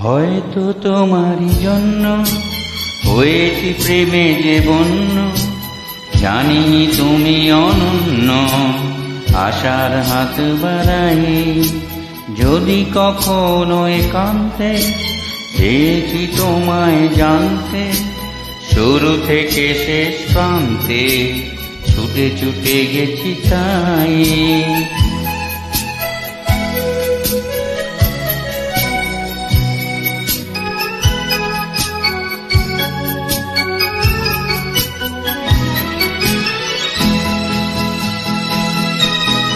হয়তো তোমারই জন্য হয়েছি প্রেমে যে বন্য, জানি তুমি অনন্য। আশার হাত বাড়াই যদি কখনো একান্তে, চেয়েছি তোমায় জানতে শুরু থেকে শেষ প্রান্তে, ছুটে ছুটে গেছি তাই।